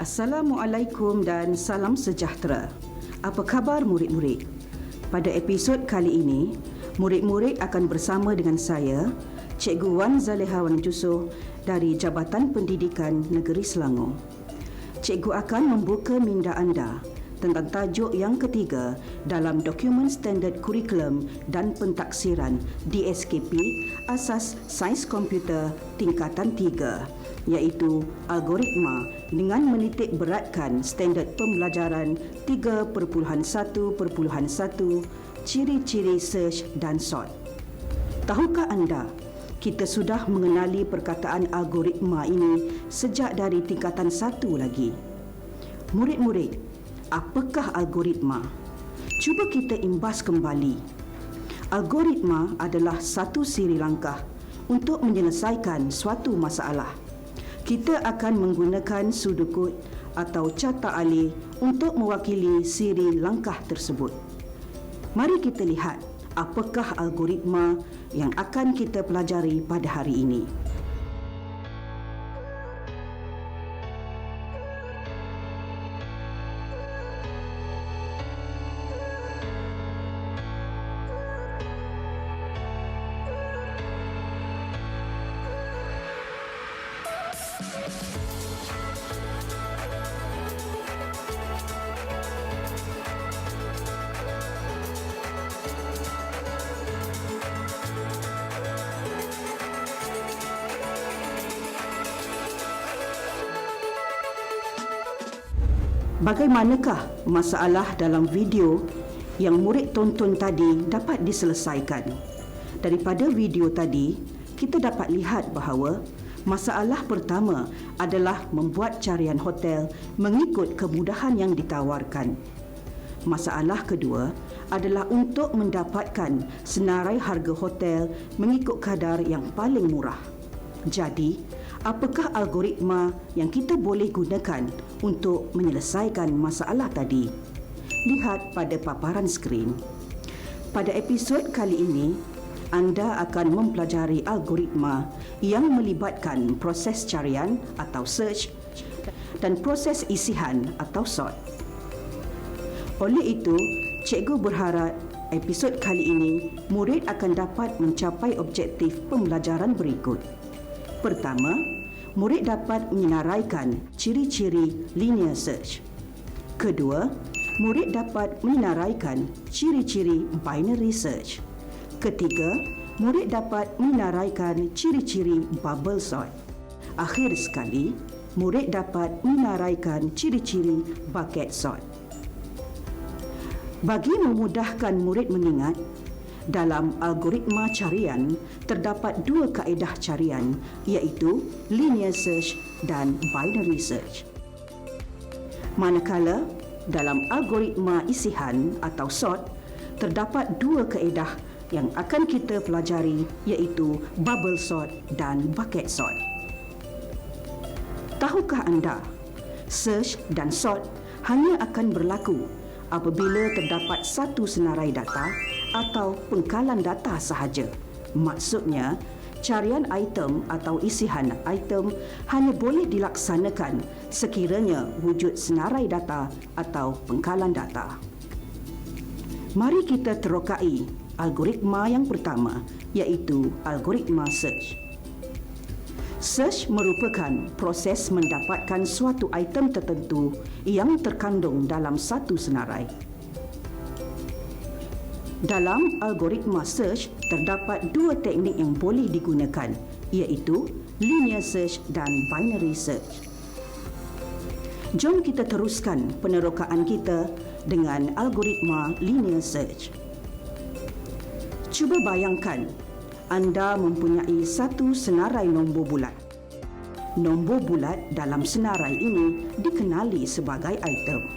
Assalamualaikum dan salam sejahtera. Apa khabar murid-murid? Pada episod kali ini, murid-murid akan bersama dengan saya, Cikgu Wan Zaleha Wan Jusoh dari Jabatan Pendidikan Negeri Selangor. Cikgu akan membuka minda anda tentang tajuk yang ketiga dalam Dokumen Standard Kurikulum dan Pentaksiran DSKP Asas Sains Komputer Tingkatan 3, iaitu algoritma dengan menitik beratkan standard pembelajaran 3.1.1 ciri-ciri search dan sort. Tahukah anda, kita sudah mengenali perkataan algoritma ini sejak dari tingkatan 1 lagi. Murid-murid, apakah algoritma? Cuba kita imbas kembali. Algoritma adalah satu siri langkah untuk menyelesaikan suatu masalah. Kita akan menggunakan sudukut atau carta alih untuk mewakili siri langkah tersebut. Mari kita lihat apakah algoritma yang akan kita pelajari pada hari ini. Bagaimanakah masalah dalam video yang murid tonton tadi dapat diselesaikan? Daripada video tadi, kita dapat lihat bahawa masalah pertama adalah membuat carian hotel mengikut kemudahan yang ditawarkan. Masalah kedua adalah untuk mendapatkan senarai harga hotel mengikut kadar yang paling murah. Jadi, apakah algoritma yang kita boleh gunakan untuk menyelesaikan masalah tadi? Lihat pada paparan skrin. Pada episod kali ini, anda akan mempelajari algoritma yang melibatkan proses carian atau search dan proses isihan atau sort. Oleh itu, cikgu berharap episod kali ini murid akan dapat mencapai objektif pembelajaran berikut. Pertama, murid dapat menyenaraikan ciri-ciri linear search. Kedua, murid dapat menyenaraikan ciri-ciri binary search. Ketiga, murid dapat menyenaraikan ciri-ciri bubble sort. Akhir sekali, murid dapat menyenaraikan ciri-ciri bucket sort. Bagi memudahkan murid mengingat, dalam algoritma carian terdapat dua kaedah carian, iaitu linear search dan binary search. Manakala dalam algoritma isihan atau sort terdapat dua kaedah yang akan kita pelajari, iaitu bubble sort dan bucket sort. Tahukah anda, search dan sort hanya akan berlaku apabila terdapat satu senarai data atau pengkalan data sahaja. Maksudnya, carian item atau isihan item hanya boleh dilaksanakan sekiranya wujud senarai data atau pengkalan data. Mari kita terokai algoritma yang pertama, iaitu algoritma search. Search merupakan proses mendapatkan suatu item tertentu yang terkandung dalam satu senarai. Dalam algoritma search terdapat dua teknik yang boleh digunakan, iaitu linear search dan binary search. Jom kita teruskan penerokaan kita dengan algoritma linear search. Cuba bayangkan anda mempunyai satu senarai nombor bulat. Nombor bulat dalam senarai ini dikenali sebagai item.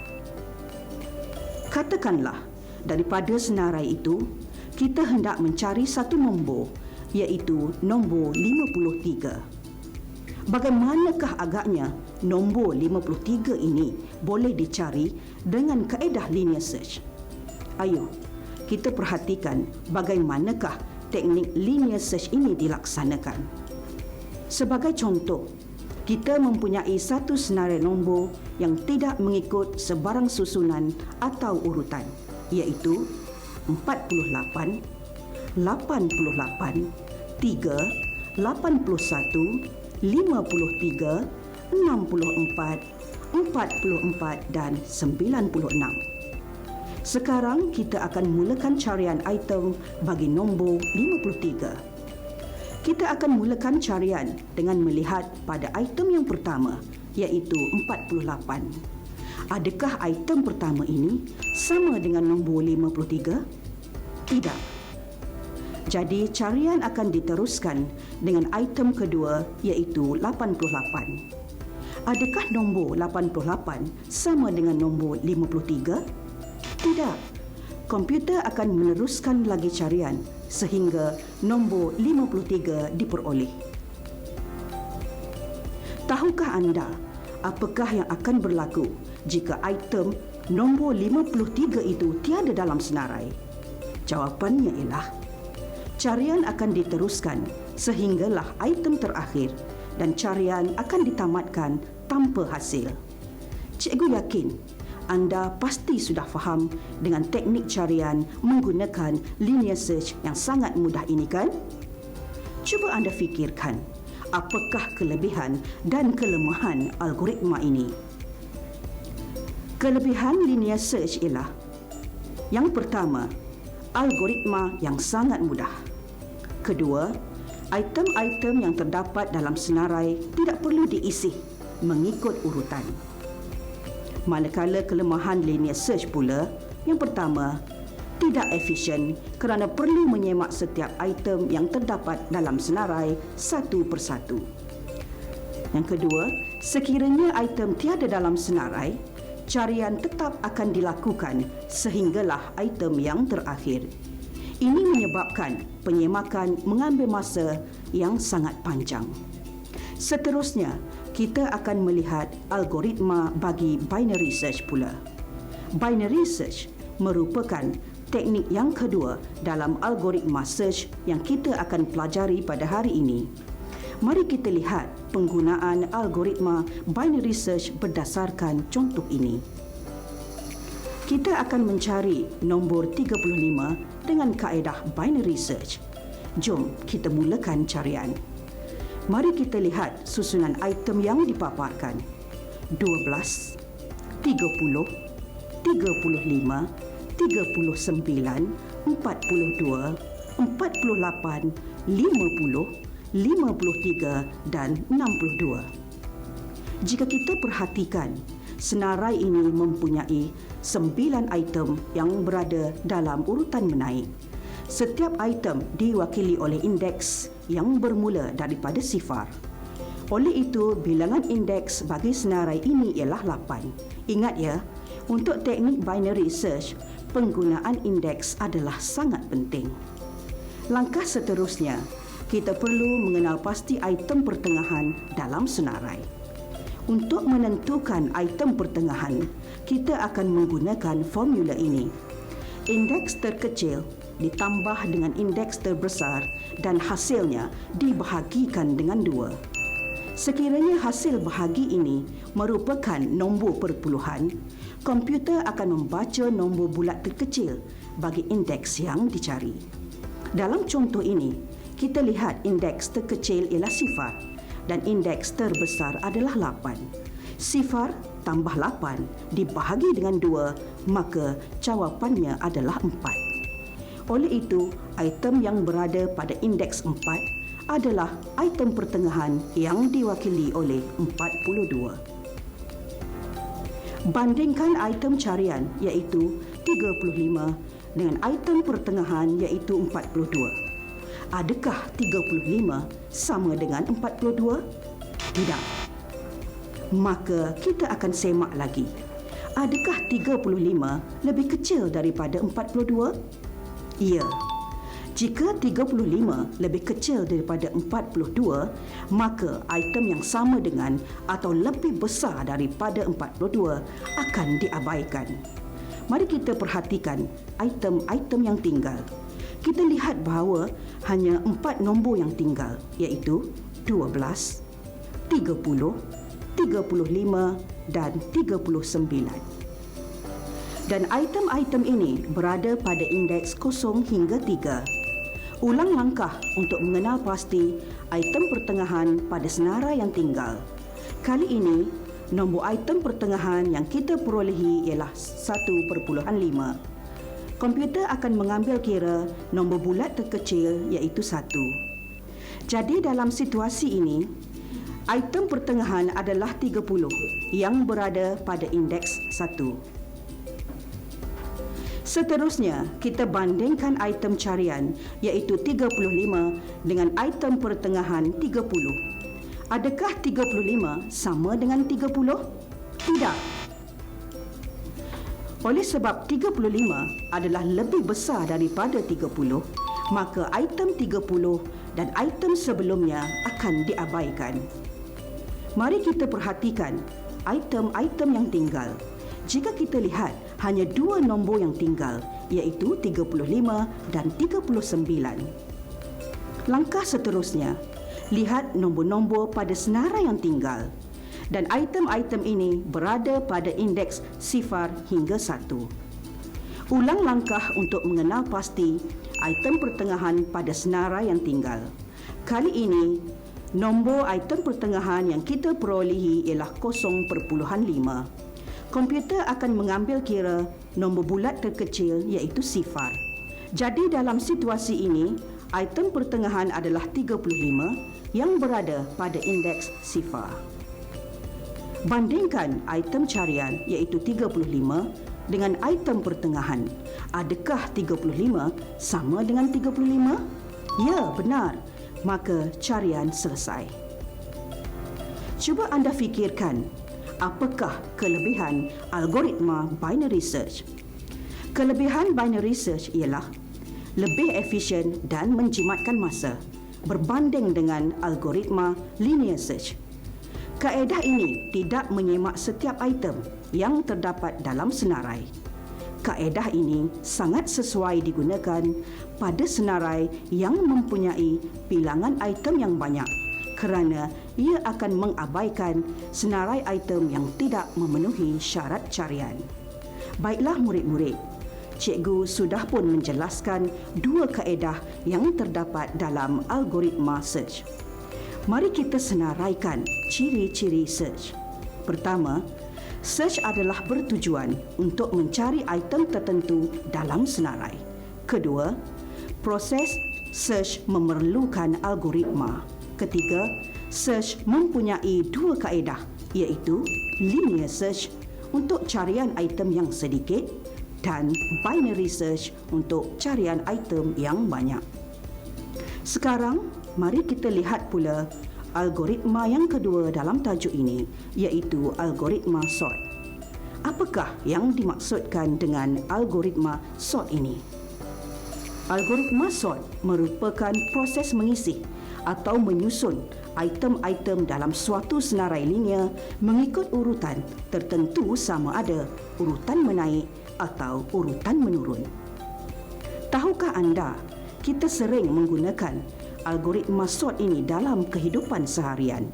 Katakanlah, daripada senarai itu, kita hendak mencari satu nombor, iaitu nombor 53. Bagaimanakah agaknya nombor 53 ini boleh dicari dengan kaedah linear search? Ayo, kita perhatikan bagaimanakah teknik linear search ini dilaksanakan. Sebagai contoh, Kita mempunyai satu senarai nombor yang tidak mengikut sebarang susunan atau urutan, iaitu 48, 88, 3, 81, 53, 64, 44 dan 96. Sekarang kita akan mulakan carian item bagi nombor 53. Kita akan mulakan carian dengan melihat pada item yang pertama, iaitu 48. Adakah item pertama ini sama dengan nombor 53? Tidak. Jadi carian akan diteruskan dengan item kedua, iaitu 88. Adakah nombor 88 sama dengan nombor 53? Tidak. Komputer akan meneruskan lagi carian sehingga nombor 53 diperoleh. Tahukah anda apakah yang akan berlaku jika item nombor 53 itu tiada dalam senarai? Jawapannya ialah carian akan diteruskan sehinggalah item terakhir dan carian akan ditamatkan tanpa hasil. Cikgu yakin anda pasti sudah faham dengan teknik carian menggunakan linear search yang sangat mudah ini, kan? Cuba anda fikirkan, apakah kelebihan dan kelemahan algoritma ini? Kelebihan linear search ialah: yang pertama, algoritma yang sangat mudah. Kedua, item-item yang terdapat dalam senarai tidak perlu diisi mengikut urutan. Manakala kelemahan linear search pula, yang pertama, tidak efisien kerana perlu menyemak setiap item yang terdapat dalam senarai satu persatu. Yang kedua, sekiranya item tiada dalam senarai, carian tetap akan dilakukan sehinggalah item yang terakhir. Ini menyebabkan penyemakan mengambil masa yang sangat panjang. Seterusnya, kita akan melihat algoritma bagi binary search pula. Binary search merupakan teknik yang kedua dalam algoritma search yang kita akan pelajari pada hari ini. Mari kita lihat penggunaan algoritma binary search berdasarkan contoh ini. Kita akan mencari nombor 35 dengan kaedah binary search. Jom kita mulakan carian. Mari kita lihat susunan item yang dipaparkan. 12, 30, 35, 39, 42, 48, 50, 53 dan 62. Jika kita perhatikan, senarai ini mempunyai 9 item yang berada dalam urutan menaik. Setiap item diwakili oleh indeks yang bermula daripada sifar. Oleh itu, bilangan indeks bagi senarai ini ialah 8. Ingat ya, untuk teknik binary search, penggunaan indeks adalah sangat penting. Langkah seterusnya, kita perlu mengenal pasti item pertengahan dalam senarai. Untuk menentukan item pertengahan, kita akan menggunakan formula ini. Indeks terkecil ditambah dengan indeks terbesar dan hasilnya dibahagikan dengan 2. Sekiranya hasil bahagi ini merupakan nombor perpuluhan, komputer akan membaca nombor bulat terkecil bagi indeks yang dicari. Dalam contoh ini, kita lihat indeks terkecil ialah sifar dan indeks terbesar adalah 8. Sifar tambah 8 dibahagi dengan 2, maka jawapannya adalah 4. Oleh itu, item yang berada pada indeks 4 adalah item pertengahan yang diwakili oleh 42. Bandingkan item carian iaitu 35 dengan item pertengahan iaitu 42. Adakah 35 sama dengan 42? Tidak. Maka kita akan semak lagi. Adakah 35 lebih kecil daripada 42? Ya. Jika 35 lebih kecil daripada 42, maka item yang sama dengan atau lebih besar daripada 42 akan diabaikan. Mari kita perhatikan item-item yang tinggal. Kita lihat bahawa hanya 4 nombor yang tinggal, iaitu 12, 35, 30, 35 dan 39. Dan item-item ini berada pada indeks 0 hingga 3. Ulang langkah untuk mengenal pasti item pertengahan pada senarai yang tinggal. Kali ini, nombor item pertengahan yang kita perolehi ialah 1.5. Komputer akan mengambil kira nombor bulat terkecil iaitu 1. Jadi dalam situasi ini, item pertengahan adalah 30 yang berada pada indeks 1. Seterusnya, kita bandingkan item carian iaitu 35 dengan item pertengahan 30. Adakah 35 sama dengan 30? Tidak. Oleh sebab 35 adalah lebih besar daripada 30, maka item 30 dan item sebelumnya akan diabaikan. Mari kita perhatikan item-item yang tinggal. Jika kita lihat hanya dua nombor yang tinggal, iaitu 35 dan 39. Langkah seterusnya, lihat nombor-nombor pada senarai yang tinggal. Dan item-item ini berada pada indeks 0 hingga 1. Ulang langkah untuk mengenal pasti item pertengahan pada senarai yang tinggal. Kali ini, nombor item pertengahan yang kita perolehi ialah 0.5. Komputer akan mengambil kira nombor bulat terkecil iaitu 0. Jadi dalam situasi ini, item pertengahan adalah 35 yang berada pada indeks 0. Bandingkan item carian iaitu 35 dengan item pertengahan. Adakah 35 sama dengan 35? Ya, benar. Maka carian selesai. Cuba anda fikirkan, apakah kelebihan algoritma binary search? Kelebihan binary search ialah lebih efisien dan menjimatkan masa berbanding dengan algoritma linear search. Kaedah ini tidak menyemak setiap item yang terdapat dalam senarai. Kaedah ini sangat sesuai digunakan pada senarai yang mempunyai bilangan item yang banyak kerana ia akan mengabaikan senarai item yang tidak memenuhi syarat carian. Baiklah murid-murid, cikgu sudah pun menjelaskan dua kaedah yang terdapat dalam algoritma search. Mari kita senaraikan ciri-ciri search. Pertama, search adalah bertujuan untuk mencari item tertentu dalam senarai. Kedua, proses search memerlukan algoritma. Ketiga, search mempunyai dua kaedah iaitu linear search untuk carian item yang sedikit dan binary search untuk carian item yang banyak. Sekarang, mari kita lihat pula algoritma yang kedua dalam tajuk ini iaitu algoritma sort. Apakah yang dimaksudkan dengan algoritma sort ini? Algoritma sort merupakan proses mengisi atau menyusun item-item dalam suatu senarai linear mengikut urutan tertentu sama ada urutan menaik atau urutan menurun. Tahukah anda, kita sering menggunakan algoritma sort ini dalam kehidupan seharian.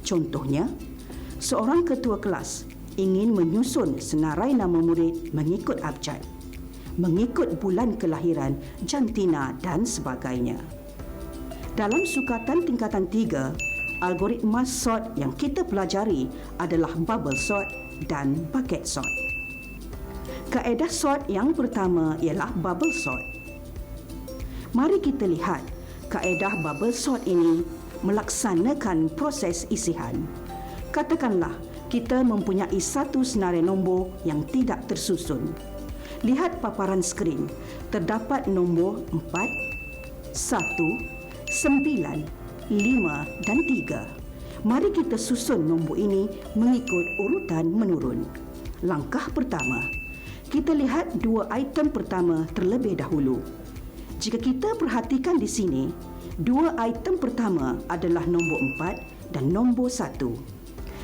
Contohnya, seorang ketua kelas ingin menyusun senarai nama murid mengikut abjad, mengikut bulan kelahiran, jantina dan sebagainya. Dalam sukatan tingkatan 3, algoritma sort yang kita pelajari adalah bubble sort dan bucket sort. Kaedah sort yang pertama ialah bubble sort. Mari kita lihat kaedah bubble sort ini melaksanakan proses isihan. Katakanlah kita mempunyai satu senarai nombor yang tidak tersusun. Lihat paparan skrin, terdapat nombor 4, 1, 9, 5 dan 3. Mari kita susun nombor ini mengikut urutan menurun. Langkah pertama, kita lihat dua item pertama terlebih dahulu. Jika kita perhatikan di sini, dua item pertama adalah nombor 4 dan nombor 1.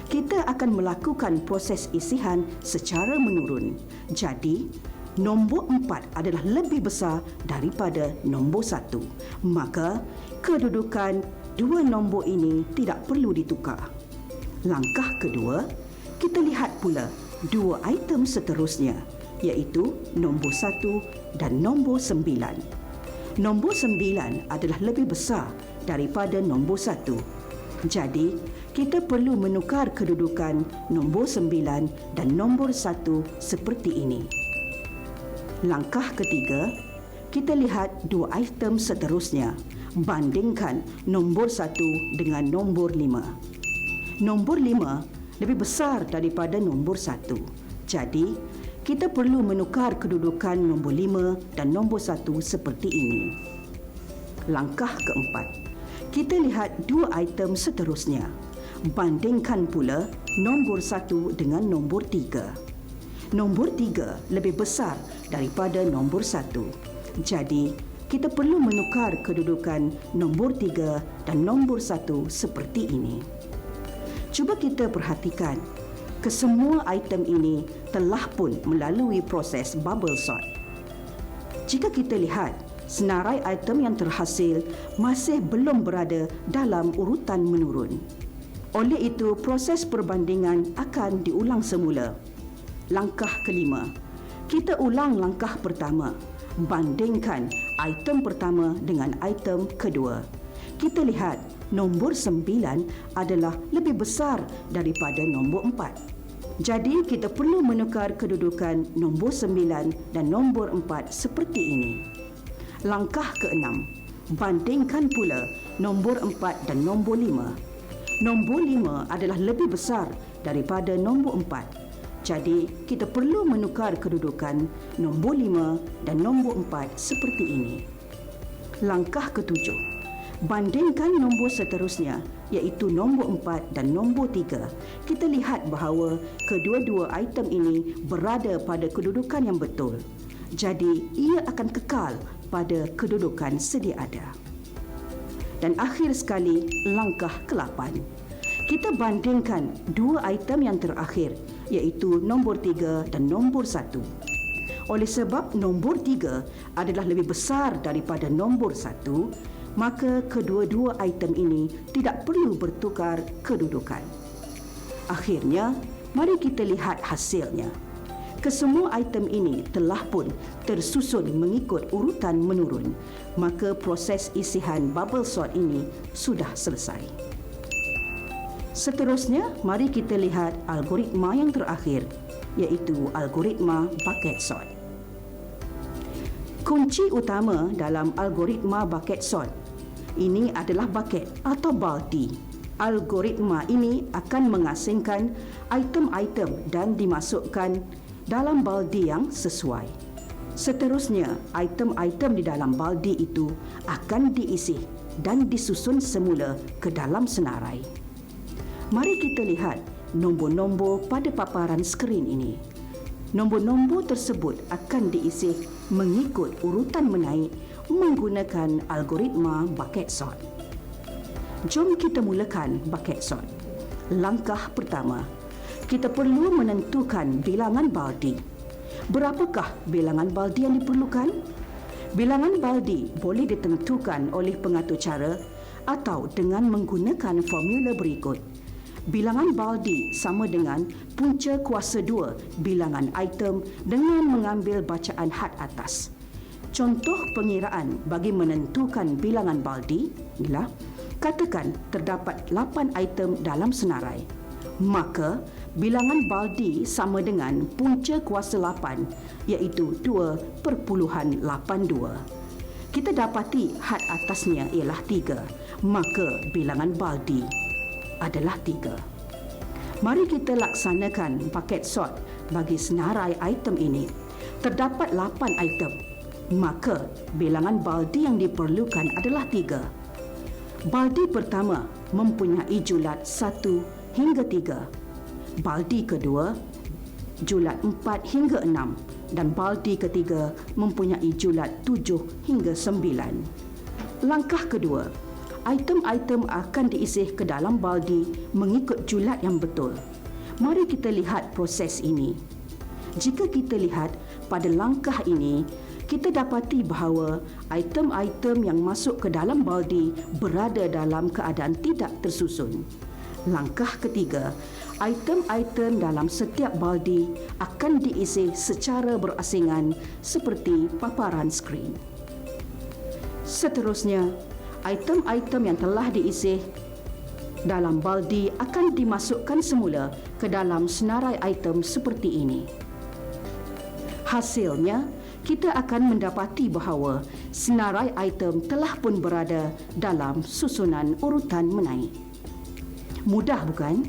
Kita akan melakukan proses isihan secara menurun. Jadi, nombor 4 adalah lebih besar daripada nombor 1. Maka, kedudukan dua nombor ini tidak perlu ditukar. Langkah kedua, kita lihat pula dua item seterusnya, iaitu nombor 1 dan nombor 9. Nombor 9 adalah lebih besar daripada nombor 1. Jadi, kita perlu menukar kedudukan nombor 9 dan nombor 1 seperti ini. Langkah ketiga, kita lihat dua item seterusnya. Bandingkan nombor 1 dengan nombor 5. Nombor 5 lebih besar daripada nombor 1. Jadi, kita perlu menukar kedudukan nombor 5 dan nombor 1 seperti ini. Langkah keempat, kita lihat dua item seterusnya. Bandingkan pula nombor 1 dengan nombor 3. Nombor 3 lebih besar daripada nombor 1. Jadi, kita perlu menukar kedudukan nombor 3 dan nombor 1 seperti ini. Cuba kita perhatikan, kesemua item ini telah pun melalui proses bubble sort. Jika kita lihat, senarai item yang terhasil masih belum berada dalam urutan menurun. Oleh itu, proses perbandingan akan diulang semula. Langkah kelima, kita ulang langkah pertama. Bandingkan item pertama dengan item kedua. Kita lihat nombor 9 adalah lebih besar daripada nombor 4. Jadi, kita perlu menukar kedudukan nombor 9 dan nombor 4 seperti ini. Langkah keenam, bandingkan pula nombor 4 dan nombor 5. Nombor 5 adalah lebih besar daripada nombor 4. Jadi, kita perlu menukar kedudukan nombor 5 dan nombor 4 seperti ini. Langkah ketujuh, bandingkan nombor seterusnya, iaitu nombor 4 dan nombor 3. Kita lihat bahawa kedua-dua item ini berada pada kedudukan yang betul. Jadi, ia akan kekal pada kedudukan sedia ada. Dan akhir sekali, langkah ke-8. Kita bandingkan dua item yang terakhir, iaitu nombor 3 dan nombor 1. Oleh sebab nombor 3 adalah lebih besar daripada nombor 1, maka kedua-dua item ini tidak perlu bertukar kedudukan. Akhirnya, mari kita lihat hasilnya. Kesemua item ini telah pun tersusun mengikut urutan menurun, maka proses isihan bubble sort ini sudah selesai. Seterusnya, mari kita lihat algoritma yang terakhir, iaitu algoritma bucket sort. Kunci utama dalam algoritma bucket sort ini adalah bucket atau baldi. Algoritma ini akan mengasingkan item-item dan dimasukkan dalam baldi yang sesuai. Seterusnya, item-item di dalam baldi itu akan diisi dan disusun semula ke dalam senarai. Mari kita lihat nombor-nombor pada paparan skrin ini. Nombor-nombor tersebut akan diisi mengikut urutan menaik menggunakan algoritma bucket sort. Jom kita mulakan bucket sort. Langkah pertama, kita perlu menentukan bilangan baldi. Berapakah bilangan baldi yang diperlukan? Bilangan baldi boleh ditentukan oleh pengatur cara atau dengan menggunakan formula berikut. Bilangan baldi sama dengan punca kuasa 2 bilangan item dengan mengambil bacaan had atas. Contoh pengiraan bagi menentukan bilangan baldi ialah, katakan terdapat 8 item dalam senarai. Maka, bilangan baldi sama dengan punca kuasa 8 iaitu 2.82. Kita dapati had atasnya ialah 3, maka bilangan baldi adalah 3. Mari kita laksanakan bucket sort bagi senarai item ini. Terdapat 8 item, maka bilangan baldi yang diperlukan adalah 3. Baldi pertama mempunyai julat 1 hingga 3. Baldi kedua julat 4 hingga 6 dan baldi ketiga mempunyai julat 7 hingga 9. Langkah kedua, item-item akan diisi ke dalam baldi mengikut julat yang betul. Mari kita lihat proses ini. Jika kita lihat pada langkah ini, kita dapati bahawa item-item yang masuk ke dalam baldi berada dalam keadaan tidak tersusun. Langkah ketiga, item-item dalam setiap baldi akan diisi secara berasingan seperti paparan skrin. Seterusnya, item-item yang telah diisi dalam baldi akan dimasukkan semula ke dalam senarai item seperti ini. Hasilnya, kita akan mendapati bahawa senarai item telah pun berada dalam susunan urutan menaik. Mudah bukan?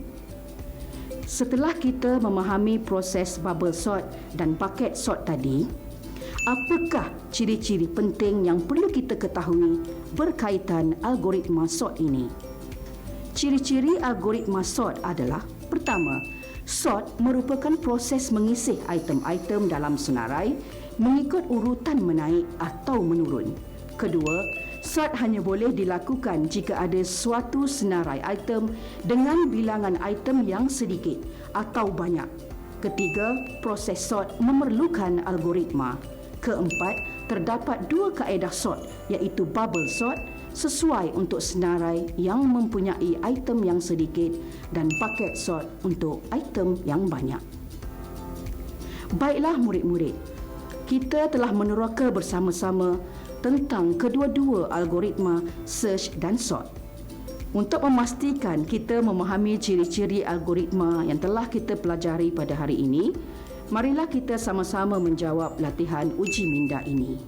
Setelah kita memahami proses bubble sort dan bucket sort tadi, apakah ciri-ciri penting yang perlu kita ketahui berkaitan algoritma sort ini? Ciri-ciri algoritma sort adalah: pertama, sort merupakan proses mengisih item-item dalam senarai mengikut urutan menaik atau menurun. Kedua, sort hanya boleh dilakukan jika ada suatu senarai item dengan bilangan item yang sedikit atau banyak. Ketiga, proses sort memerlukan algoritma. Keempat, terdapat dua kaedah sort iaitu bubble sort sesuai untuk senarai yang mempunyai item yang sedikit dan bucket sort untuk item yang banyak. Baiklah murid-murid, kita telah meneroka bersama-sama tentang kedua-dua algoritma search dan sort. Untuk memastikan kita memahami ciri-ciri algoritma yang telah kita pelajari pada hari ini, marilah kita sama-sama menjawab latihan uji minda ini.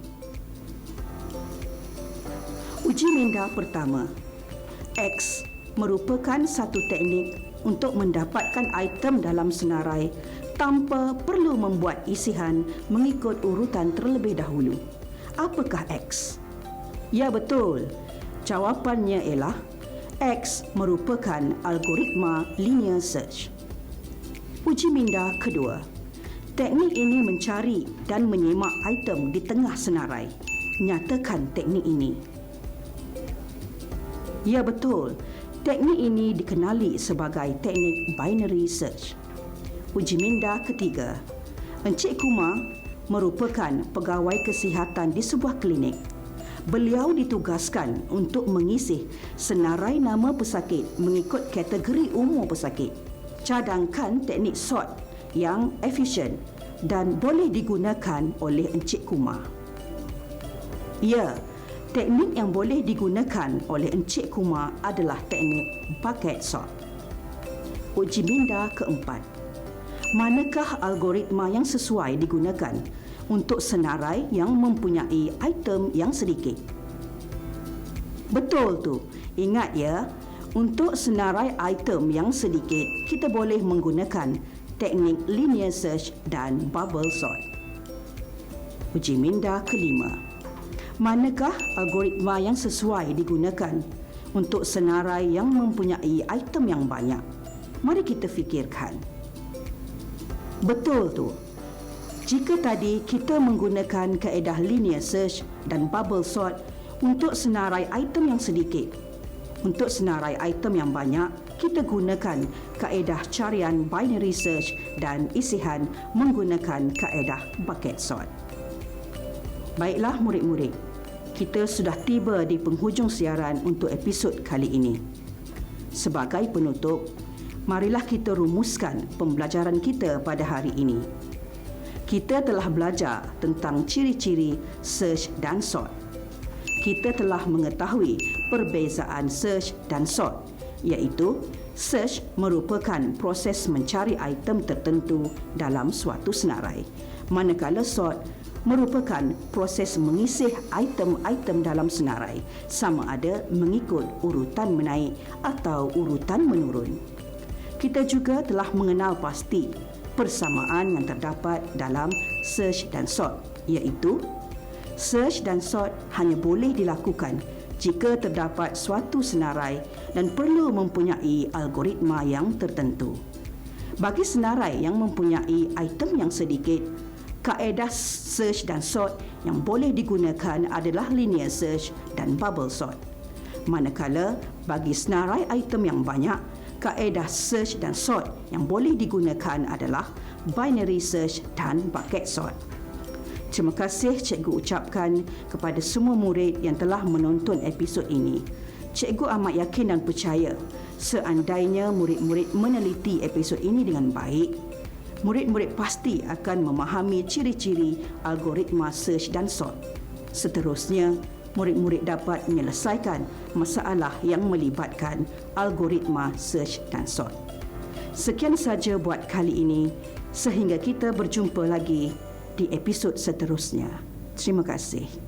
Uji minda pertama. X merupakan satu teknik untuk mendapatkan item dalam senarai tanpa perlu membuat isihan mengikut urutan terlebih dahulu. Apakah X? Ya, betul. Jawapannya ialah X merupakan algoritma linear search. Uji minda kedua. Teknik ini mencari dan menyemak item di tengah senarai. Nyatakan teknik ini. Ya, betul. Teknik ini dikenali sebagai teknik binary search. Uji minda ketiga. Encik Kumar merupakan pegawai kesihatan di sebuah klinik. Beliau ditugaskan untuk mengisih senarai nama pesakit mengikut kategori umur pesakit. Cadangkan teknik sort yang efisien dan boleh digunakan oleh Encik Kumar. Ya, teknik yang boleh digunakan oleh Encik Kumar adalah teknik bucket sort. Uji minda keempat. Manakah algoritma yang sesuai digunakan untuk senarai yang mempunyai item yang sedikit? Betul tu. Ingat ya, untuk senarai item yang sedikit, kita boleh menggunakan teknik linear search dan bubble sort. Uji minda kelima. Manakah algoritma yang sesuai digunakan untuk senarai yang mempunyai item yang banyak? Mari kita fikirkan. Betul tu. Jika tadi kita menggunakan kaedah linear search dan bubble sort untuk senarai item yang sedikit, untuk senarai item yang banyak, kita gunakan kaedah carian binary search dan isihan menggunakan kaedah bucket sort. Baiklah murid-murid, kita sudah tiba di penghujung siaran untuk episod kali ini. Sebagai penutup, marilah kita rumuskan pembelajaran kita pada hari ini. Kita telah belajar tentang ciri-ciri search dan sort. Kita telah mengetahui perbezaan search dan sort, iaitu search merupakan proses mencari item tertentu dalam suatu senarai, manakala sort merupakan proses mengisih item-item dalam senarai sama ada mengikut urutan menaik atau urutan menurun. Kita juga telah mengenal pasti persamaan yang terdapat dalam search dan sort, iaitu search dan sort hanya boleh dilakukan jika terdapat suatu senarai dan perlu mempunyai algoritma yang tertentu. Bagi senarai yang mempunyai item yang sedikit, kaedah search dan sort yang boleh digunakan adalah linear search dan bubble sort. Manakala bagi senarai item yang banyak, kaedah search dan sort yang boleh digunakan adalah binary search dan bucket sort. Terima kasih cikgu ucapkan kepada semua murid yang telah menonton episod ini. Cikgu amat yakin dan percaya Seandainya murid-murid meneliti episod ini dengan baik, murid-murid pasti akan memahami ciri-ciri algoritma search dan sort. Seterusnya, murid-murid dapat menyelesaikan masalah yang melibatkan algoritma search dan sort. Sekian saja buat kali ini, sehingga kita berjumpa lagi di episod seterusnya. Terima kasih.